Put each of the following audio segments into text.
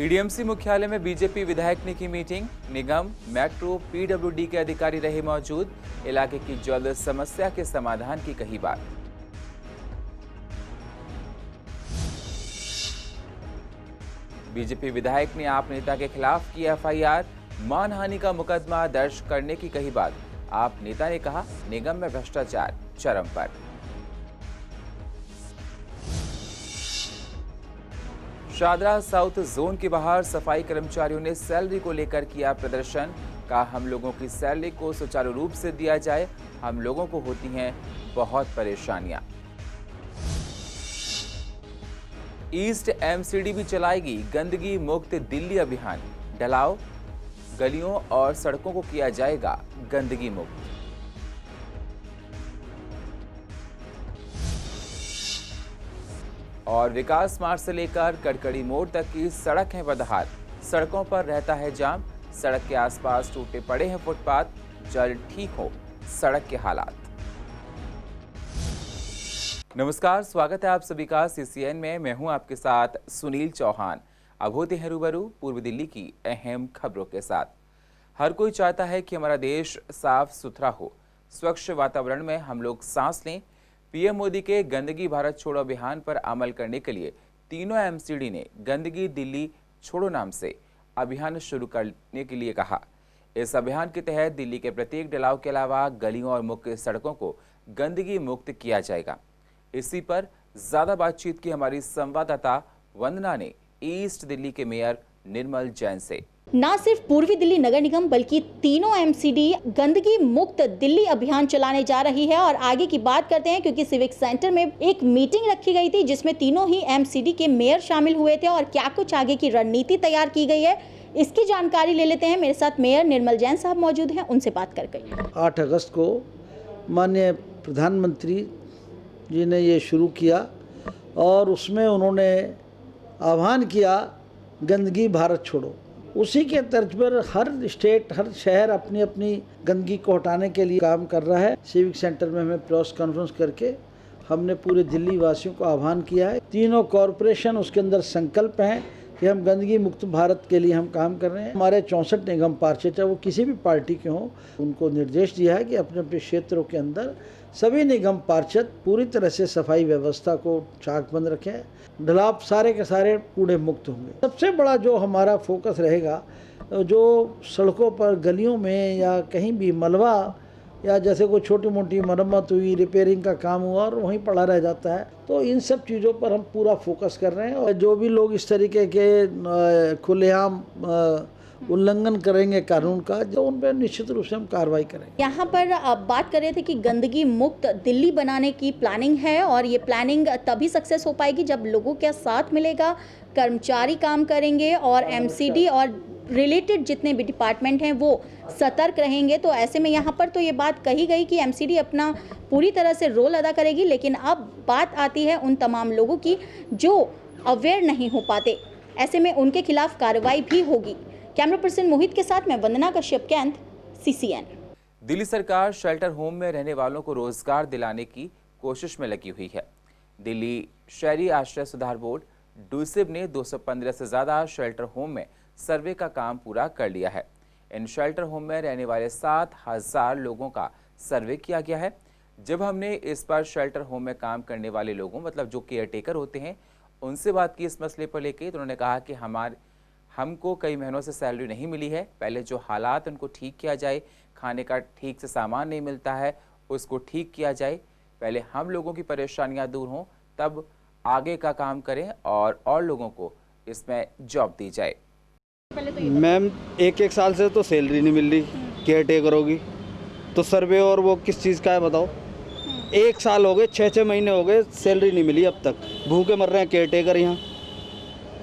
EDMC मुख्यालय में BJP विधायक ने की मीटिंग। निगम, मेट्रो, पीडब्ल्यूडी के अधिकारी रहे मौजूद। इलाके की जल्द समस्या के समाधान की कही बात। बीजेपी विधायक ने आप नेता के खिलाफ की एफआईआर। मानहानि का मुकदमा दर्ज करने की कही बात। आप नेता ने कहा, निगम में भ्रष्टाचार चरम पर। शादरा साउथ जोन के बाहर सफाई कर्मचारियों ने सैलरी को लेकर किया प्रदर्शन। कहा, हम लोगों की सैलरी को सुचारू रूप से दिया जाए, हम लोगों को होती हैं बहुत परेशानियां। ईस्ट एमसीडी भी चलाएगी गंदगी मुक्त दिल्ली अभियान। ढलाव, गलियों और सड़कों को किया जाएगा गंदगी मुक्त। और विकास मार्ग से लेकर कड़कड़ी मोड़ तक की सड़क है बदहाल। सड़कों पर रहता है जाम। सड़क के आसपास टूटे पड़े हैं फुटपाथ। जल्द ठीक हो सड़क के हालात। नमस्कार, स्वागत है आप सभी का सीसीएन में। मैं हूं आपके साथ सुनील चौहान। अब होते हैं रूबरू पूर्व दिल्ली की अहम खबरों के साथ। हर कोई चाहता है कि हमारा देश साफ सुथरा हो, स्वच्छ वातावरण में हम लोग सांस लें। पीएम मोदी के गंदगी भारत छोड़ो अभियान पर अमल करने के लिए तीनों एमसीडी ने गंदगी दिल्ली छोड़ो नाम से अभियान शुरू करने के लिए कहा। इस अभियान के तहत दिल्ली के प्रत्येक ढलाव के अलावा गलियों और मुख्य सड़कों को गंदगी मुक्त किया जाएगा। इसी पर ज्यादा बातचीत की हमारी संवाददाता वंदना ने ईस्ट दिल्ली के मेयर निर्मल जैन से। न सिर्फ पूर्वी दिल्ली नगर निगम बल्कि तीनों एमसीडी गंदगी मुक्त दिल्ली अभियान चलाने जा रही है। और आगे की बात करते हैं, क्योंकि सिविक सेंटर में एक मीटिंग रखी गई थी जिसमें तीनों ही एमसीडी के मेयर शामिल हुए थे और क्या कुछ आगे की रणनीति तैयार की गई है, इसकी जानकारी ले लेते हैं। मेरे साथ मेयर निर्मल जैन साहब मौजूद हैं, उनसे बात करके। 8 अगस्त को माननीय प्रधानमंत्री जी ने ये शुरू किया और उसमें उन्होंने आह्वान किया गंदगी भारत छोड़ो। उसी के तर्ज पर हर स्टेट, हर शहर अपनी अपनी गंदगी को हटाने के लिए काम कर रहा है। सिविक सेंटर में हमें प्रेस कॉन्फ्रेंस करके हमने पूरे दिल्ली वासियों को आह्वान किया है। तीनों कॉरपोरेशन उसके अंदर संकल्प हैं कि हम गंदगी मुक्त भारत के लिए हम काम कर रहे हैं। हमारे 64 निगम पार्षद, चाहे वो किसी भी पार्टी के हों, उनको निर्देश दिया है कि अपने अपने क्षेत्रों के अंदर सभी निगम पार्षद पूरी तरह से सफाई व्यवस्था को चाकबंद रखें। ढलाव सारे के सारे कूड़े मुक्त होंगे। सबसे बड़ा जो हमारा फोकस रहेगा, जो सड़कों पर गलियों में या कहीं भी मलबा या जैसे कोई छोटी मोटी मरम्मत हुई, रिपेयरिंग का काम हुआ और वहीं पड़ा रह जाता है, तो इन सब चीज़ों पर हम पूरा फोकस कर रहे हैं। और जो भी लोग इस तरीके के खुलेआम उल्लंघन करेंगे कानून का, जो उन पर निश्चित रूप से हम कार्रवाई करेंगे। यहाँ पर आप बात कर रहे थे कि गंदगी मुक्त दिल्ली बनाने की प्लानिंग है और ये प्लानिंग तभी सक्सेस हो पाएगी जब लोगों के साथ मिलेगा, कर्मचारी काम करेंगे और एमसीडी और रिलेटेड जितने भी डिपार्टमेंट हैं वो सतर्क रहेंगे। तो ऐसे में यहाँ पर तो ये बात कही गई कि एमसीडी अपना पूरी तरह से रोल अदा करेगी, लेकिन अब बात आती है उन तमाम लोगों की जो अवेयर नहीं हो पाते। ऐसे में उनके खिलाफ कार्रवाई भी होगी। कैमरा पर्सन मोहित के साथ मैं वंदना कश्यप, कैंथ, सीसीएन। दिल्ली सरकार शेल्टर होम में रहने वालों को रोजगार दिलाने की कोशिश में लगी हुई है। दिल्ली शहरी आश्रय सुधार बोर्ड डूसिब ने 215 से ज्यादा शेल्टर होम में सर्वे का काम पूरा कर लिया है। इन शेल्टर होम में रहने वाले 7000 लोगों का सर्वे किया गया है। जब हमने इस पर शेल्टर होम में काम करने वाले लोगों, मतलब जो केयर टेकर होते हैं, उनसे बात की इस मसले पर लेके, तो उन्होंने कहा कि हमको कई महीनों से सैलरी नहीं मिली है। पहले जो हालात उनको ठीक किया जाए, खाने का ठीक से सामान नहीं मिलता है, उसको ठीक किया जाए। पहले हम लोगों की परेशानियां दूर हों, तब आगे का काम करें और लोगों को इसमें जॉब दी जाए। मैम, एक साल से तो सैलरी नहीं मिल रही केयर टेकरों की, तो सर्वे और वो किस चीज़ का है बताओ। 1 साल हो गए, 6 महीने हो गए, सैलरी नहीं मिली अब तक। भूखे मर रहे हैं केयर टेकर यहाँ।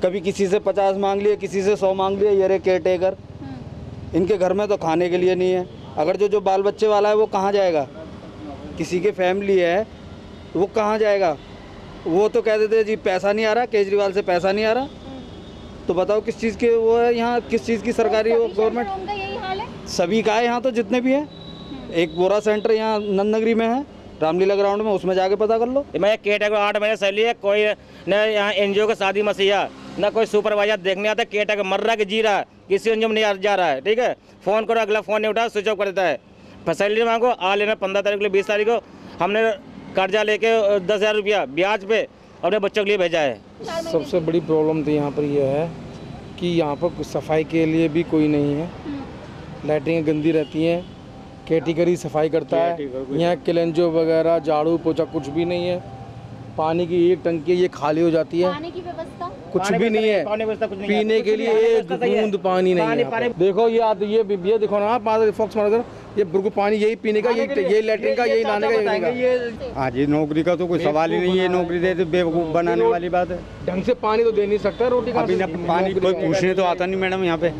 कभी किसी से 50 मांग लिए, किसी से 100 मांग लिए। ये रहे केयर टेकर, इनके घर में तो खाने के लिए नहीं है। अगर जो बाल बच्चे वाला है वो कहाँ जाएगा? किसी के फैमिली है वो कहाँ जाएगा? वो तो कह देते जी पैसा नहीं आ रहा, केजरीवाल से पैसा नहीं आ रहा। तो बताओ किस चीज़ के वो है यहाँ, किस चीज़ की सरकारी वो गवर्नमेंट? सभी का है यहाँ, तो जितने भी हैं। एक बोरा सेंटर यहाँ नंदनगरी में है, रामलीला ग्राउंड में, उसमें जाके पता कर लो। मैं केयर टेकर 8 महीने सैलरी है, कोई न यहाँ एनजीओ का शादी मसीहा, ना कोई सुपरवाइजर देखने आता, केटा मर रहा है कि जी रहा है, किसी अंजुम नहीं जा रहा है। ठीक है, फ़ोन करो, अगला फ़ोन नहीं उठा, स्विच ऑफ कर देता है। फैसिलिटी मांगो, आ लेना 15 तारीख के लिए 20 तारीख को हमने कर्जा लेके 10,000 रुपया ब्याज पे अपने बच्चों के लिए भेजा है। सबसे बड़ी प्रॉब्लम तो यहाँ पर यह है कि यहाँ पर सफाई के लिए भी कोई नहीं है, लाइटें गंदी रहती हैं, कैटेगरी सफाई करता है, यहाँ क्लेंजो वगैरह झाड़ू पोछा कुछ भी नहीं है, पानी की एक टंकी ये खाली हो जाती है, पानी की व्यवस्था कुछ भी नहीं है, पीने के लिए एक बूंद पानी नहीं है। देखो ये देखो ना आप फॉक्स मारकर, ये बिल्कुल पानी यही पीने का, यही लेटरिन का, यही नहाने का। आज ये नौकरी का तो कोई सवाल ही नहीं है, नौकरी दे तो बेवकूफ़ बनाने वाली बात है। ढंग से पानी तो दे नहीं सकता, रोटी का पानी कोई पूछने तो आता नहीं मैडम यहाँ पे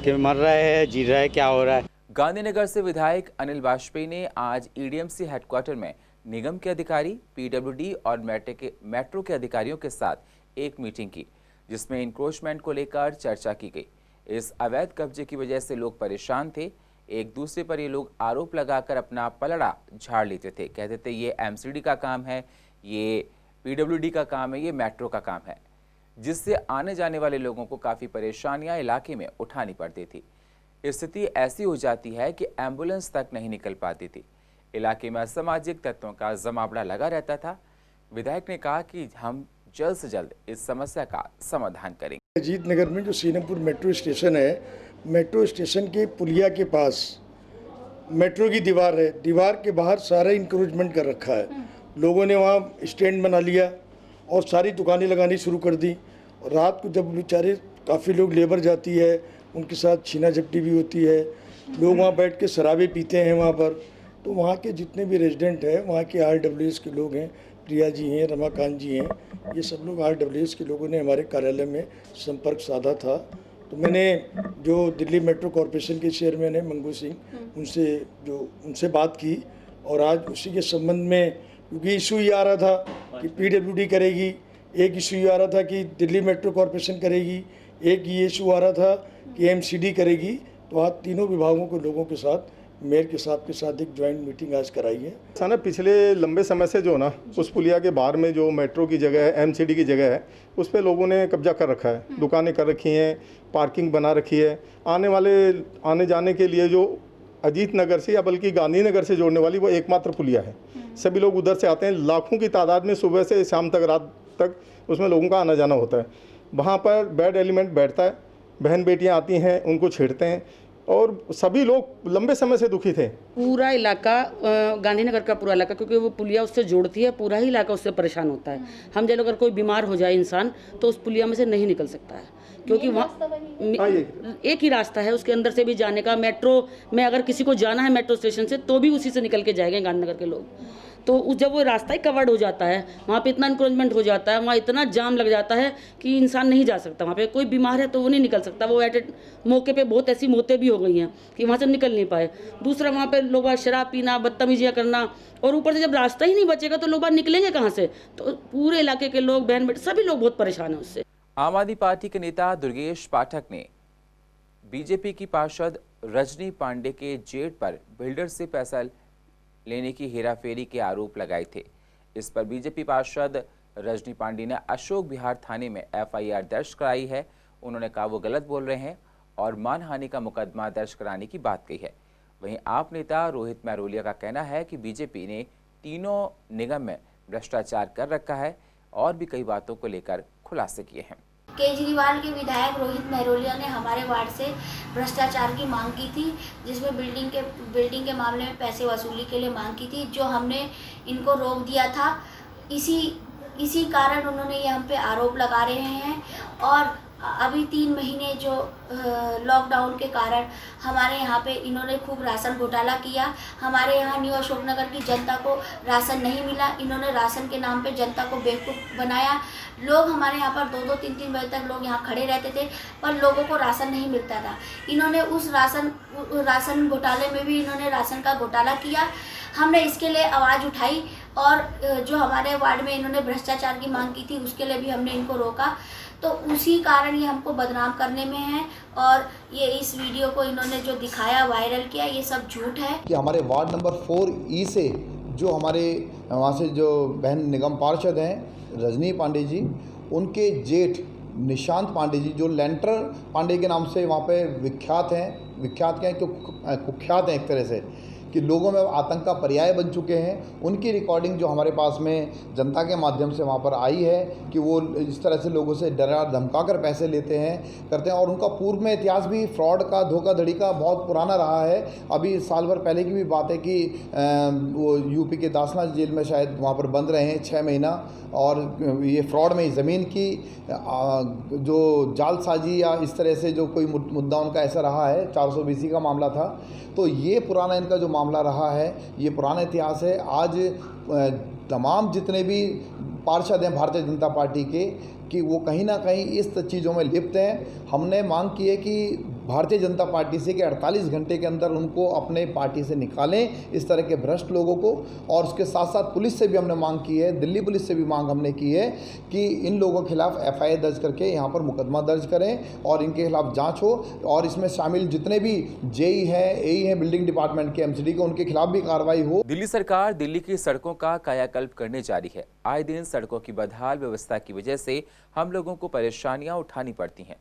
कि मर रहा है, जी रहा है, क्या हो रहा है। गांधीनगर से विधायक अनिल वाजपेयी ने आज ईडीएमसी हेडक्वार्टर में निगम के अधिकारी, पीडब्ल्यूडी और मेट्रो के अधिकारियों के साथ एक मीटिंग की, जिसमें इंक्रोचमेंट को लेकर चर्चा की गई। इस अवैध कब्जे की वजह से लोग परेशान थे। एक दूसरे पर ये लोग आरोप लगाकर अपना पलड़ा झाड़ लेते थे, कहते थे ये एमसीडी का काम है, ये पीडब्ल्यूडी का काम है, ये मेट्रो का काम है, जिससे आने जाने वाले लोगों को काफ़ी परेशानियां इलाके में उठानी पड़ती थी। स्थिति ऐसी हो जाती है कि एम्बुलेंस तक नहीं निकल पाती थी। इलाके में असामाजिक तत्वों का जमावड़ा लगा रहता था। विधायक ने कहा कि हम जल्द से जल्द इस समस्या का समाधान करेंगे। अजीत नगर में जो सीनमपुर मेट्रो स्टेशन है, मेट्रो स्टेशन के पुलिया के पास मेट्रो की दीवार है, दीवार के बाहर सारा इंक्रोचमेंट कर रखा है। लोगों ने वहाँ स्टैंड बना लिया और सारी दुकानें लगानी शुरू कर दी। और रात को जब बेचारे काफ़ी लोग लेबर जाती है, उनके साथ छीना झपटी भी होती है, लोग वहाँ बैठ के शराबें पीते हैं वहाँ पर। तो वहाँ के जितने भी रेजिडेंट हैं, वहाँ के RWS के लोग हैं, प्रिया जी हैं, रमाकांत जी हैं, ये सब लोग RWS के लोगों ने हमारे कार्यालय में संपर्क साधा था। तो मैंने जो दिल्ली मेट्रो कॉरपोरेशन के चेयरमैन हैं मंगू सिंह, उनसे बात की और आज उसी के संबंध में, क्योंकि इशू ये आ रहा था कि पीडब्ल्यूडी करेगी, एक इशू ये आ रहा था कि दिल्ली मेट्रो कॉरपोरेशन करेगी, एक ये इशू आ रहा था कि एमसीडी करेगी। तो आज तीनों विभागों के लोगों के साथ, मेयर के साथ एक ज्वाइंट मीटिंग आज कराई है। ना पिछले लंबे समय से जो ना उस पुलिया के बाहर में जो मेट्रो की जगह है, एमसीडी की जगह है, उस पे लोगों ने कब्जा कर रखा है, दुकानें कर रखी हैं, पार्किंग बना रखी है। आने जाने के लिए जो अजीत नगर से या बल्कि गांधीनगर से जोड़ने वाली वो एकमात्र पुलिया है। सभी लोग उधर से आते हैं, लाखों की तादाद में सुबह से शाम तक, रात तक उसमें लोगों का आना जाना होता है। वहाँ पर बैड एलिमेंट बैठता है, बहन बेटियाँ आती हैं, उनको छेड़ते हैं और सभी लोग लंबे समय से दुखी थे। पूरा इलाका, गांधीनगर का पूरा इलाका, क्योंकि वो पुलिया उससे जोड़ती है, पूरा ही इलाका उससे परेशान होता है। हम जब अगर कोई बीमार हो जाए इंसान तो उस पुलिया में से नहीं निकल सकता है, क्योंकि वहाँ एक ही रास्ता है उसके अंदर से भी जाने का। मेट्रो में अगर किसी को जाना है मेट्रो स्टेशन से तो भी उसी से निकल के जाएंगे गांधीनगर के लोग। तो जब वो रास्ता ही कवर्ड हो जाता है, वहाँ पे इतना इंक्रोचमेंट हो जाता है, वहाँ इतना जाम लग जाता है कि इंसान नहीं जा सकता। वहाँ पे कोई बीमार है तो वो नहीं निकल सकता। वो एट मौके पे बहुत ऐसी मौतें भी हो गई हैं कि वहाँ से निकल नहीं पाए। दूसरा, वहाँ पे लोग शराब पीना, बदतमीजियाँ करना, और ऊपर से जब रास्ता ही नहीं बचेगा तो लोग बाहर निकलेंगे कहाँ से। तो पूरे इलाके के लोग, बहन बेटे, सभी लोग बहुत परेशान हैं उससे। आम आदमी पार्टी के नेता दुर्गेश पाठक ने बीजेपी की पार्षद रजनी पांडे के जेट पर बिल्डर से पैसा लेने की हेराफेरी के आरोप लगाए थे। इस पर बीजेपी पार्षद रजनी पांडे ने अशोक विहार थाने में FIR दर्ज कराई है। उन्होंने कहा वो गलत बोल रहे हैं और मानहानि का मुकदमा दर्ज कराने की बात कही है। वहीं आप नेता रोहित मैरोलिया का कहना है कि बीजेपी ने तीनों निगम में भ्रष्टाचार कर रखा है और भी कई बातों को लेकर खुलासे किए हैं। केजरीवाल के विधायक रोहित मैरोलिया ने हमारे वार्ड से भ्रष्टाचार की मांग की थी, जिसमें बिल्डिंग के मामले में पैसे वसूली के लिए मांग की थी, जो हमने इनको रोक दिया था। इसी कारण उन्होंने ये हम पे आरोप लगा रहे हैं। और अभी 3 महीने जो लॉकडाउन के कारण हमारे यहाँ पे इन्होंने खूब राशन घोटाला किया। हमारे यहाँ न्यू अशोकनगर की जनता को राशन नहीं मिला। इन्होंने राशन के नाम पे जनता को बेवकूफ़ बनाया। लोग हमारे यहाँ पर 2-2, 3-3 बजे तक लोग यहाँ खड़े रहते थे, पर लोगों को राशन नहीं मिलता था। इन्होंने उस राशन घोटाले में भी इन्होंने राशन का घोटाला किया। हमने इसके लिए आवाज़ उठाई और जो हमारे वार्ड में इन्होंने भ्रष्टाचार की मांग की थी उसके लिए भी हमने इनको रोका। तो उसी कारण ये हमको बदनाम करने में है और ये इस वीडियो को इन्होंने जो दिखाया, वायरल किया, ये सब झूठ है। कि हमारे वार्ड नंबर 4E से जो हमारे वहाँ से जो बहन निगम पार्षद हैं रजनी पांडे जी, उनके जेठ निशांत पांडे जी, जो लेंटर पांडे के नाम से वहाँ पे विख्यात क्या हैं, कुख्यात हैं एक तरह से, कि लोगों में आतंक का पर्याय बन चुके हैं। उनकी रिकॉर्डिंग जो हमारे पास में जनता के माध्यम से वहाँ पर आई है कि वो इस तरह से लोगों से डरा धमका कर पैसे लेते हैं, करते हैं। और उनका पूर्व में इतिहास भी फ्रॉड का, धोखाधड़ी का बहुत पुराना रहा है। अभी साल भर पहले की भी बात है कि वो यूपी के दासना जेल में शायद वहाँ पर बंद रहे हैं 6 महीना, और ये फ्रॉड में ज़मीन की जो जालसाजी या इस तरह से जो कोई मुद्दा उनका ऐसा रहा है, 420 का मामला था। तो ये पुराना इनका जो मामला रहा है, ये पुराना इतिहास है। आज तमाम जितने भी पार्षद हैं भारतीय जनता पार्टी के, कि वो कहीं ना कहीं इस चीज़ों में लिप्त हैं। हमने मांग की है कि भारतीय जनता पार्टी से कि 48 घंटे के अंदर उनको अपने पार्टी से निकालें, इस तरह के भ्रष्ट लोगों को। और उसके साथ साथ पुलिस से भी हमने मांग की है, दिल्ली पुलिस से भी मांग हमने की है कि इन लोगों के खिलाफ FIR दर्ज करके यहाँ पर मुकदमा दर्ज करें और इनके खिलाफ जाँच हो, और इसमें शामिल जितने भी JE हैं, AE हैं बिल्डिंग डिपार्टमेंट के, MCD के, उनके खिलाफ भी कार्रवाई हो। दिल्ली सरकार दिल्ली की सड़कों का कायाकल्प करने जारी है। आए दिन सड़कों की बदहाल व्यवस्था की वजह से हम लोगों को परेशानियां उठानी पड़ती हैं।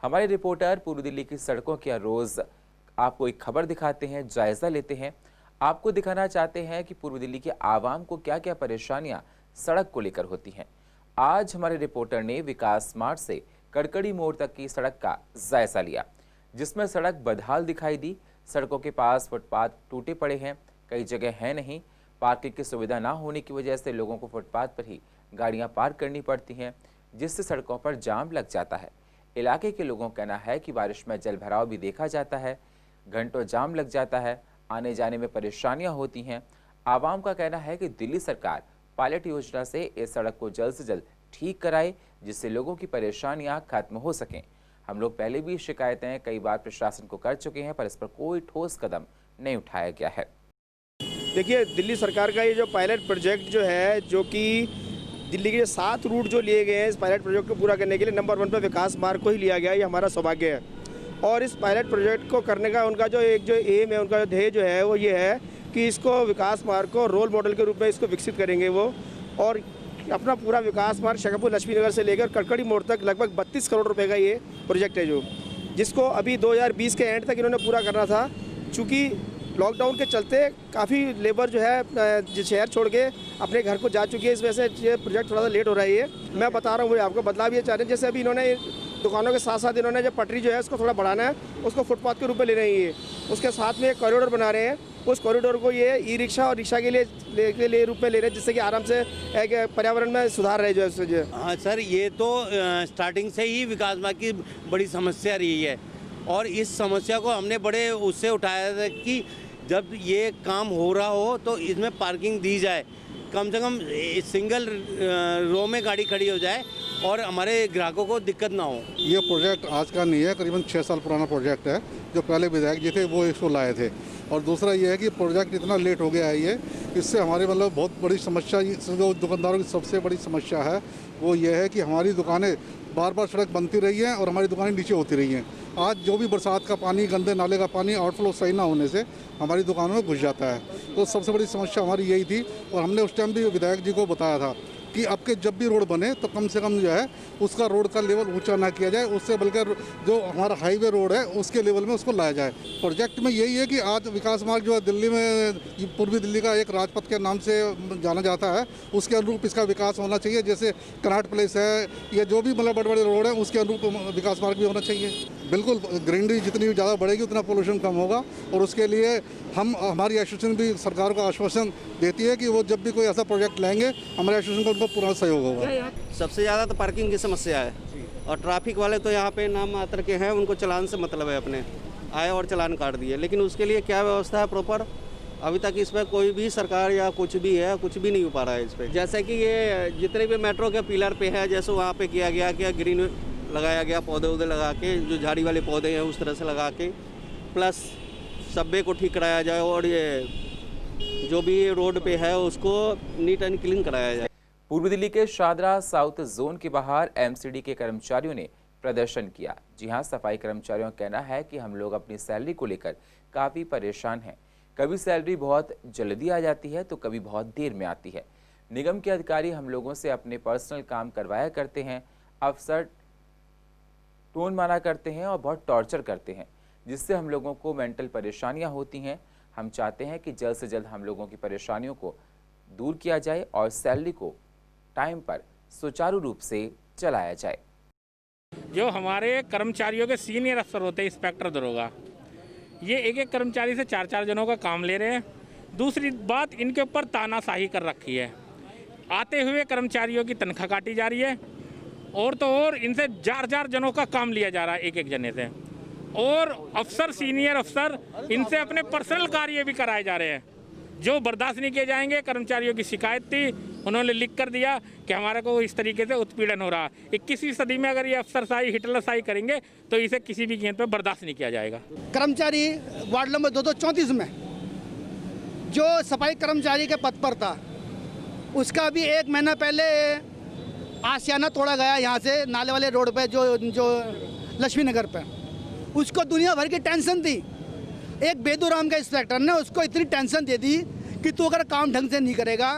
हमारे रिपोर्टर पूर्व दिल्ली की सड़कों के रोज आपको एक खबर दिखाते हैं, जायजा लेते हैं। आपको दिखाना चाहते हैं कि पूर्व दिल्ली के आवाम को क्या क्या परेशानियां सड़क को लेकर होती हैं। आज हमारे रिपोर्टर ने विकास मार्ग से कड़कड़ी मोड़ तक की सड़क का जायजा लिया, जिसमें सड़क बदहाल दिखाई दी। सड़कों के पास फुटपाथ टूटे पड़े हैं, कई जगह है नहीं। पार्किंग की सुविधा ना होने की वजह से लोगों को फुटपाथ पर ही गाड़ियां पार्क करनी पड़ती हैं, जिससे सड़कों पर जाम लग जाता है। इलाके के लोगों का कहना है कि बारिश में जल भराव भी देखा जाता है, घंटों जाम लग जाता है, आने जाने में परेशानियां होती हैं। आवाम का कहना है कि दिल्ली सरकार पायलट योजना से इस सड़क को जल्द से जल्द ठीक कराए, जिससे लोगों की परेशानियां खत्म हो सकें। हम लोग पहले भी शिकायतें कई बार प्रशासन को कर चुके हैं, पर इस पर कोई ठोस कदम नहीं उठाया गया है। देखिए, दिल्ली सरकार का ये जो पायलट प्रोजेक्ट जो है, जो कि दिल्ली के 7 रूट जो लिए गए हैं इस पायलट प्रोजेक्ट को पूरा करने के लिए, नंबर 1 पर विकास मार्ग को ही लिया गया है। ये हमारा सौभाग्य है। और इस पायलट प्रोजेक्ट को करने का उनका जो एक जो एम है, उनका जो ध्येय जो है, वो ये है कि इसको विकास मार्ग को रोल मॉडल के रूप में इसको विकसित करेंगे वो। और अपना पूरा विकास मार्ग शकरपुर लक्ष्मी नगर से लेकर कड़कड़ी मोड़ तक लगभग 32 करोड़ रुपए का ये प्रोजेक्ट है, जो जिसको अभी 2020 के एंड तक इन्होंने पूरा करना था। चूँकि लॉकडाउन के चलते काफ़ी लेबर जो है शहर छोड़ के अपने घर को जा चुकी है, इस वजह से ये प्रोजेक्ट थोड़ा सा लेट हो रहा है। ये मैं बता रहा हूँ, आपको बदलाव ये चाह रहे हैं। जैसे अभी इन्होंने दुकानों के साथ साथ इन्होंने जो पटरी जो है उसको थोड़ा बढ़ाना है, उसको फुटपाथ के रूप में ले रहे हैं। ये उसके साथ में एक कॉरिडोर बना रहे हैं, उस कॉरिडोर को ये ई-रिक्शा और रिक्शा के लिए रूप में ले रहे हैं, जिससे कि आराम से एक पर्यावरण में सुधार रहे जो है। हाँ सर, ये तो स्टार्टिंग से ही विकास मार्ग की बड़ी समस्या रही है, और इस समस्या को हमने बड़े उससे उठाया था कि जब ये काम हो रहा हो तो इसमें पार्किंग दी जाए, कम से कम सिंगल रो में गाड़ी खड़ी हो जाए और हमारे ग्राहकों को दिक्कत ना हो। ये प्रोजेक्ट आज का नहीं है, करीबन 6 साल पुराना प्रोजेक्ट है। जो पहले विधायक जी थे वो इसको लाए थे। और दूसरा ये है कि प्रोजेक्ट इतना लेट हो गया है ये, इससे हमारे मतलब बहुत बड़ी समस्या, जो दुकानदारों की सबसे बड़ी समस्या है वो ये है कि हमारी दुकानें बार बार सड़क बनती रही हैं और हमारी दुकानें नीचे होती रही हैं। आज जो भी बरसात का पानी, गंदे नाले का पानी आउटफ्लो सही ना होने से हमारी दुकानों में घुस जाता है। तो सबसे बड़ी समस्या हमारी यही थी, और हमने उस टाइम भी विधायक जी को बताया था कि अब के जब भी रोड बने तो कम से कम जो है उसका रोड का लेवल ऊंचा ना किया जाए, उससे बल्कि जो हमारा हाईवे रोड है उसके लेवल में उसको लाया जाए। प्रोजेक्ट में यही है कि आज विकास मार्ग जो है दिल्ली में, पूर्वी दिल्ली का एक राजपथ के नाम से जाना जाता है, उसके अनुरूप इसका विकास होना चाहिए। जैसे कनाट प्लेस है, ये जो भी मतलब बड़े बड़े रोड है उसके अनुरूप विकास मार्ग भी होना चाहिए। बिल्कुल, ग्रीनरी जितनी ज़्यादा बढ़ेगी उतना पोल्यूशन कम होगा, और उसके लिए हमारी एसोसिएशन भी सरकार को आश्वासन देती है कि वो जब भी कोई ऐसा प्रोजेक्ट लाएंगे हमारे एसोसिएशन का उनको पूरा सहयोग होगा। सबसे ज़्यादा तो पार्किंग की समस्या है, और ट्रैफिक वाले तो यहाँ पे नाम मात्र के हैं, उनको चालान से मतलब है, अपने आए और चालान काट दिए। लेकिन उसके लिए क्या व्यवस्था है प्रॉपर, अभी तक इसमें कोई भी सरकार या कुछ भी है, कुछ भी नहीं हो पा रहा है इस पर। जैसे कि ये जितने भी मेट्रो के पिलर पे है, जैसे वहाँ पे किया गया कि ग्रीन लगाया गया, पौधे वौधे लगा के, जो झाड़ी वाले पौधे हैं उस तरह से लगा के, प्लस सबवे को ठीक कराया जाए, और ये जो भी रोड पे है उसको नीट एंड क्लीन कराया जाए। पूर्व दिल्ली के शादरा साउथ जोन के बाहर MCD के कर्मचारियों ने प्रदर्शन किया। जी हां, सफाई कर्मचारियों का कहना है कि हम लोग अपनी सैलरी को लेकर काफ़ी परेशान हैं। कभी सैलरी बहुत जल्दी आ जाती है तो कभी बहुत देर में आती है। निगम के अधिकारी हम लोगों से अपने पर्सनल काम करवाया करते हैं। अफसर टोन मारा करते हैं और बहुत टॉर्चर करते हैं, जिससे हम लोगों को मेंटल परेशानियां होती हैं। हम चाहते हैं कि जल्द से जल्द हम लोगों की परेशानियों को दूर किया जाए और सैलरी को टाइम पर सुचारू रूप से चलाया जाए। जो हमारे कर्मचारियों के सीनियर अफसर होते हैं, इंस्पेक्टर दरोगा, ये एक एक कर्मचारी से 4-4 जनों का काम ले रहे हैं। दूसरी बात, इनके ऊपर तानाशाही कर रखी है। आते हुए कर्मचारियों की तनख्वाह काटी जा रही है और तो और इनसे 4-4 जनों का काम लिया जा रहा है एक एक जने से। और अफसर, सीनियर अफसर, इनसे अपने पर्सनल कार्य भी कराए जा रहे हैं जो बर्दाश्त नहीं किए जाएंगे। कर्मचारियों की शिकायत थी, उन्होंने लिख कर दिया कि हमारे को इस तरीके से उत्पीड़न हो रहा है। 21वीं सदी में अगर ये अफसरशाही, हिटलरशाही करेंगे तो इसे किसी भी कीमत पर बर्दाश्त नहीं किया जाएगा। कर्मचारी वार्ड नंबर 234 में जो सफाई कर्मचारी के पद पर था, उसका भी 1 महीना पहले आशियाना तोड़ा गया यहाँ से नाले वाले रोड पे, जो लक्ष्मी नगर पे। उसको दुनिया भर की टेंशन थी। एक बेदूराम का इंस्पेक्टर ने उसको इतनी टेंशन दे दी कि तू अगर काम ढंग से नहीं करेगा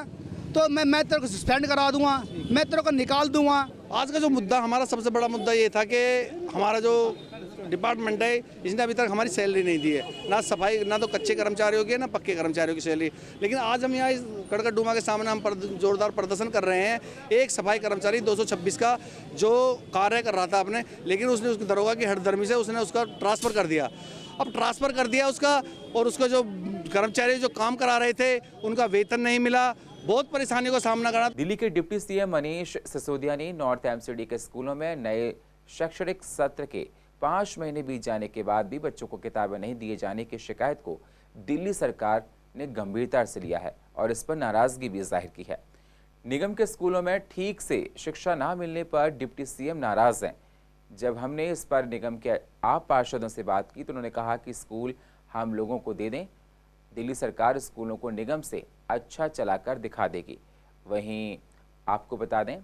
तो मैं तेरे को सस्पेंड करा दूंगा, मैं तेरे को निकाल दूंगा। आज का जो मुद्दा, हमारा सबसे बड़ा मुद्दा ये था कि हमारा जो डिपार्टमेंट है, इसने अभी तक हमारी सैलरी नहीं दी है। ना सफाई, ना तो कच्चे कर्मचारियों की, ना पक्के कर्मचारियों की सैलरी। लेकिन आज हम यहाँ इस कड़कड़डूमा के सामने हम जोरदार प्रदर्शन कर रहे हैं। एक सफाई कर्मचारी 226 का जो कार्य कर रहा था अपने, लेकिन उसने उसकी दरोगा की हठधर्मी से उसने उसका ट्रांसफ़र कर दिया। अब ट्रांसफ़र कर दिया उसका, और उसका जो कर्मचारी जो काम करा रहे थे उनका वेतन नहीं मिला। बहुत परेशानियों का सामना करना। दिल्ली के डिप्टी सीएम मनीष सिसोदिया ने नॉर्थ एमसीडी के स्कूलों में नए शैक्षणिक सत्र के 5 महीने बीत जाने के बाद भी बच्चों को किताबें नहीं दिए जाने की शिकायत को दिल्ली सरकार ने गंभीरता से लिया है और इस पर नाराजगी भी जाहिर की है। निगम के स्कूलों में ठीक से शिक्षा ना मिलने पर डिप्टी सीएम नाराज हैं। जब हमने इस पर निगम के आप पार्षदों से बात की तो उन्होंने कहा कि स्कूल हम लोगों को दे दें, दिल्ली सरकार स्कूलों को निगम से अच्छा चलाकर दिखा देगी। वहीं आपको बता दें,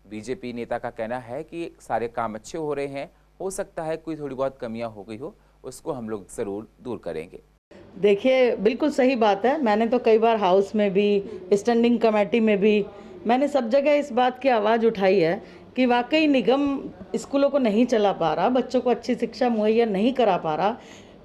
बीजेपी नेता का कहना है कि सारे काम अच्छे हो रहे हैं, हो सकता है कोई थोड़ी बहुत कमियां हो गई हो, उसको हम लोग ज़रूर दूर करेंगे। देखिए, बिल्कुल सही बात है। मैंने तो कई बार हाउस में भी, स्टैंडिंग कमेटी में भी, मैंने सब जगह इस बात की आवाज़ उठाई है कि वाकई निगम स्कूलों को नहीं चला पा रहा, बच्चों को अच्छी शिक्षा मुहैया नहीं करा पा रहा,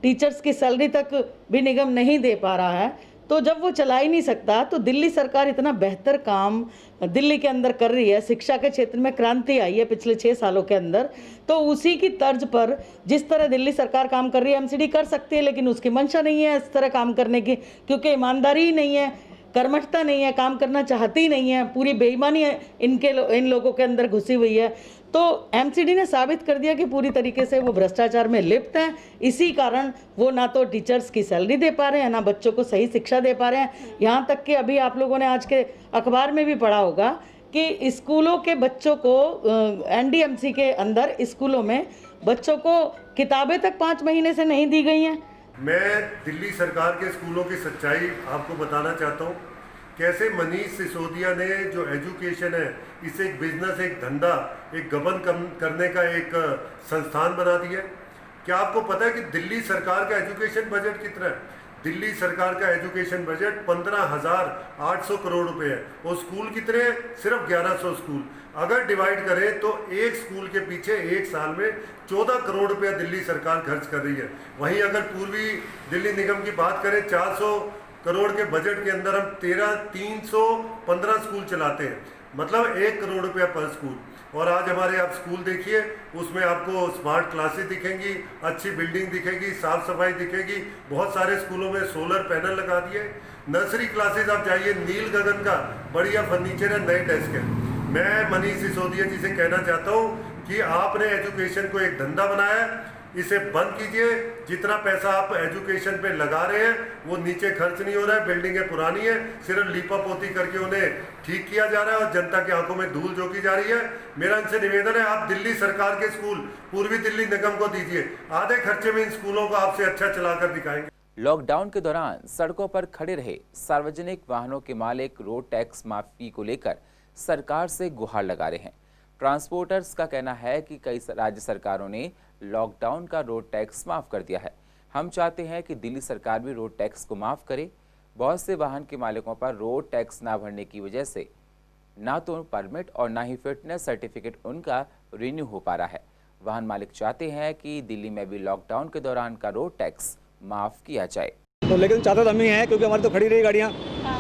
टीचर्स की सैलरी तक भी निगम नहीं दे पा रहा है। तो जब वो चला ही नहीं सकता तो दिल्ली सरकार इतना बेहतर काम दिल्ली के अंदर कर रही है, शिक्षा के क्षेत्र में क्रांति आई है पिछले 6 सालों के अंदर, तो उसी की तर्ज पर जिस तरह दिल्ली सरकार काम कर रही है एमसीडी कर सकती है, लेकिन उसकी मंशा नहीं है इस तरह काम करने की, क्योंकि ईमानदारी ही नहीं है, कर्मठता नहीं है, काम करना चाहती ही नहीं है, पूरी बेईमानी इन लोगों के अंदर घुसी हुई है। तो एमसीडी ने साबित कर दिया कि पूरी तरीके से वो भ्रष्टाचार में लिप्त हैं। इसी कारण वो ना तो टीचर्स की सैलरी दे पा रहे हैं, ना बच्चों को सही शिक्षा दे पा रहे हैं। यहाँ तक कि अभी आप लोगों ने आज के अखबार में भी पढ़ा होगा कि स्कूलों के बच्चों को एनडीएमसी के अंदर स्कूलों में बच्चों को किताबें तक 5 महीने से नहीं दी गई हैं। मैं दिल्ली सरकार के स्कूलों की सच्चाई आपको बताना चाहता हूँ। कैसे मनीष सिसोदिया ने जो एजुकेशन है इसे एक बिजनेस, एक धंधा, एक गबन करने का एक संस्थान बना दिया। क्या आपको पता है कि दिल्ली सरकार का एजुकेशन बजट कितना है? दिल्ली सरकार का एजुकेशन बजट 15,800 करोड़ रुपए है और स्कूल कितने हैं? सिर्फ 1100 स्कूल। अगर डिवाइड करें तो एक स्कूल के पीछे एक साल में 14 करोड़ रुपया दिल्ली सरकार खर्च कर रही है। वहीं अगर पूर्वी दिल्ली निगम की बात करें, 400 करोड़ के बजट के अंदर हम 315 स्कूल चलाते हैं, मतलब 1 करोड़ रुपया पर स्कूल। और आज हमारे आप स्कूल देखिए, उसमें आपको स्मार्ट क्लासेस दिखेंगी, अच्छी बिल्डिंग दिखेगी, साफ सफाई दिखेगी। बहुत सारे स्कूलों में सोलर पैनल लगा दिए। नर्सरी क्लासेस आप जाइए, नील गगन का बढ़िया फर्नीचर है, नए डेस्क है। मैं मनीष सिसोदिया जी से कहना चाहता हूँ कि आपने एजुकेशन को एक धंधा बनाया है, इसे बंद कीजिए। जितना पैसा आप एजुकेशन पे लगा रहे हैं वो नीचे खर्च नहीं हो रहा है, बिल्डिंगें पुरानी है, सिर्फ लीपापोती करके उन्हें ठीक किया जा रहा है और जनता की आंखों में धूल झोंकी जा रही है। मेरा इनसे निवेदन है, आप दिल्ली सरकार के स्कूल पूर्वी दिल्ली निगम को दीजिए, आधे खर्चे में इन स्कूलों को आपसे अच्छा चलाकर दिखाएंगे। लॉकडाउन के दौरान सड़कों पर खड़े रहे सार्वजनिक वाहनों के मालिक रोड टैक्स माफी को लेकर सरकार से गुहार लगा रहे हैं। ट्रांसपोर्टर्स का कहना है कि कई राज्य सरकारों ने लॉकडाउन का रोड टैक्स माफ कर दिया है। हम चाहते हैं कि दिल्ली सरकार भी रोड टैक्स को माफ करे। बहुत से वाहन के मालिकों पर रोड टैक्स ना भरने की वजह से ना तो परमिट और ना ही फिटनेस सर्टिफिकेट उनका रिन्यू हो पा रहा है। वाहन मालिक चाहते हैं कि दिल्ली में भी लॉकडाउन के दौरान का रोड टैक्स माफ किया जाए। तो लेकिन चाहते तो हम ही हैं, क्योंकि हमारी तो खड़ी रही गाड़ियाँ,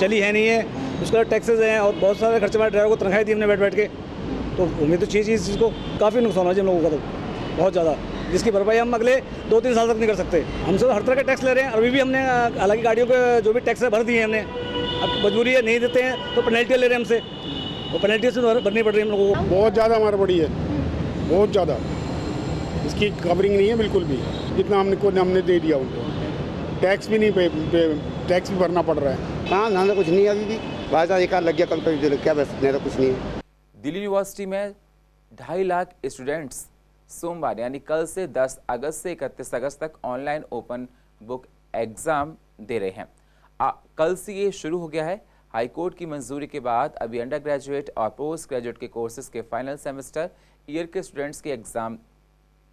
चली है नहीं है, उसका टैक्सेस हैं और बहुत सारे खर्चे हमारे ड्राइवर को तनख्वाही दी हमने बैठ बैठ के। तो उम्मीद तो चीज़ को काफ़ी नुकसान हो जी हम लोगों का, तो बहुत ज़्यादा, जिसकी भरपाई हम अगले 2-3 साल तक नहीं कर सकते। हमसे तो हर तरह के टैक्स ले रहे हैं, अभी भी हमने हालांकि गाड़ियों के जो भी टैक्स है भर दिए हमने, अब मजबूरी है, नहीं देते हैं तो पेनल्टी ले रहे हैं हमसे, वो पेनल्टी से भरनी पड़ रही है हम लोगों को। बहुत ज़्यादा हमारा बड़ी है, बहुत ज़्यादा, इसकी कवरिंग नहीं है बिल्कुल भी, जितना हमने दे दिया उनको। टैक्स भी नहीं टैक्स भी भरना पड़ रहा है। हाँ, ना तो कुछ नहीं है अभी भी, बाजार एक लग गया कल पे, क्या बस नहीं तो कुछ नहीं है। दिल्ली यूनिवर्सिटी में 2.5 लाख स्टूडेंट्स सोमवार यानी कल से 10 अगस्त से 31 अगस्त तक ऑनलाइन ओपन बुक एग्जाम दे रहे हैं। कल से ये शुरू हो गया है। हाईकोर्ट की मंजूरी के बाद अभी अंडर ग्रेजुएट और पोस्ट ग्रेजुएट के कोर्सेज के फाइनल सेमेस्टर ईयर के स्टूडेंट्स के एग्ज़ाम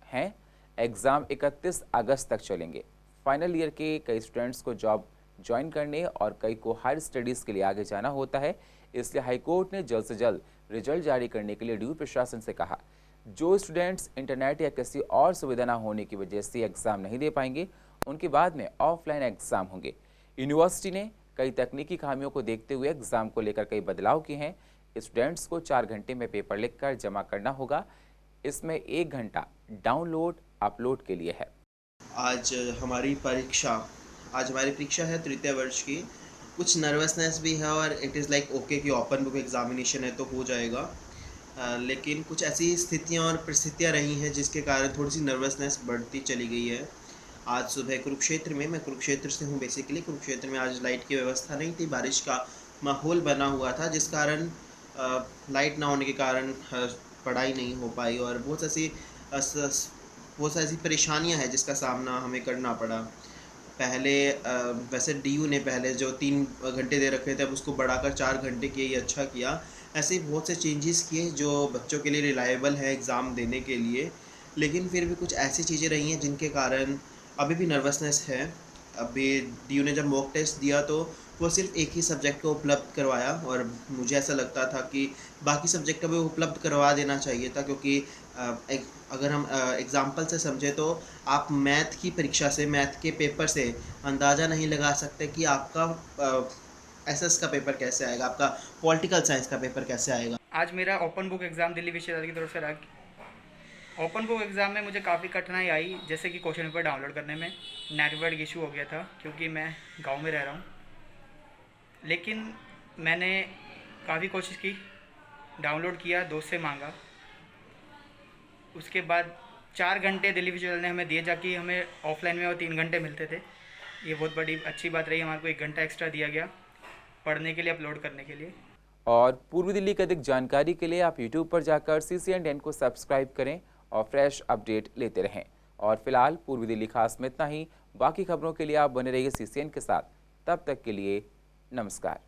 हैं। एग्ज़ाम 31 अगस्त तक चलेंगे। फाइनल ईयर के कई स्टूडेंट्स को जॉब ज्वाइन करने और कई को हायर स्टडीज़ के लिए आगे जाना होता है, इसलिए हाईकोर्ट ने जल्द से जल्द रिजल्ट जारी करने के लिए ड्यू प्रशासन से कहा। जो स्टूडेंट्स इंटरनेट या किसी और सुविधा न होने की वजह से एग्ज़ाम नहीं दे पाएंगे, उनके बाद में ऑफलाइन एग्ज़ाम होंगे। यूनिवर्सिटी ने कई तकनीकी खामियों को देखते हुए एग्ज़ाम को लेकर कई बदलाव किए हैं। स्टूडेंट्स को 4 घंटे में पेपर लिखकर जमा करना होगा। इसमें 1 घंटा डाउनलोड अपलोड के लिए है। आज हमारी परीक्षा है तृतीय वर्ष की। कुछ नर्वसनेस भी है और इट इज़ लाइक ओके कि ओपन बुक एग्जामिनेशन है तो हो जाएगा, लेकिन कुछ ऐसी स्थितियां और परिस्थितियां रही हैं जिसके कारण थोड़ी सी नर्वसनेस बढ़ती चली गई है। आज सुबह कुरुक्षेत्र में, मैं कुरुक्षेत्र से हूँ बेसिकली, कुरुक्षेत्र में आज लाइट की व्यवस्था नहीं थी, बारिश का माहौल बना हुआ था, जिस कारण लाइट ना होने के कारण पढ़ाई नहीं हो पाई और बहुत सारी परेशानियां हैं जिसका सामना हमें करना पड़ा। पहले वैसे डीयू ने पहले जो 3 घंटे दे रखे थे अब उसको बढ़ाकर 4 घंटे किए, ये अच्छा किया। ऐसे ही बहुत से चेंजेस किए जो बच्चों के लिए रिलायबल है एग्ज़ाम देने के लिए, लेकिन फिर भी कुछ ऐसी चीज़ें रही हैं जिनके कारण अभी भी नर्वसनेस है। अभी डीयू ने जब मॉक टेस्ट दिया तो वो सिर्फ एक ही सब्जेक्ट को उपलब्ध करवाया और मुझे ऐसा लगता था कि बाकी सब्जेक्ट का भी उपलब्ध करवा देना चाहिए था, क्योंकि अगर हम एग्ज़ाम्पल से समझे तो आप मैथ की परीक्षा से, मैथ के पेपर से अंदाज़ा नहीं लगा सकते कि आपका एसएस का पेपर कैसे आएगा, आपका पॉलिटिकल साइंस का पेपर कैसे आएगा। आज मेरा ओपन बुक एग्ज़ाम दिल्ली विश्वविद्यालय की तरफ से रहा। ओपन बुक एग्ज़ाम में मुझे काफ़ी कठिनाई आई, जैसे कि क्वेश्चन पेपर डाउनलोड करने में नेटवर्क इशू हो गया था क्योंकि मैं गांव में रह रहा हूं, लेकिन मैंने काफ़ी कोशिश की, डाउनलोड किया, दोस्त से मांगा, उसके बाद 4 घंटे दिल्ली विश्वविद्यालय ने हमें दिए, जाकि हमें ऑफलाइन में और 3 घंटे मिलते थे। ये बहुत बड़ी अच्छी बात रही, हमारे को 1 घंटा एक्स्ट्रा दिया गया पढ़ने के लिए, अपलोड करने के लिए। और पूर्वी दिल्ली की अधिक जानकारी के लिए आप यूट्यूब पर जाकर CCN को सब्सक्राइब करें और फ्रेश अपडेट लेते रहें। और फिलहाल पूर्वी दिल्ली खास में इतना ही। बाकी खबरों के लिए आप बने रहिए CCN के साथ। तब तक के लिए नमस्कार।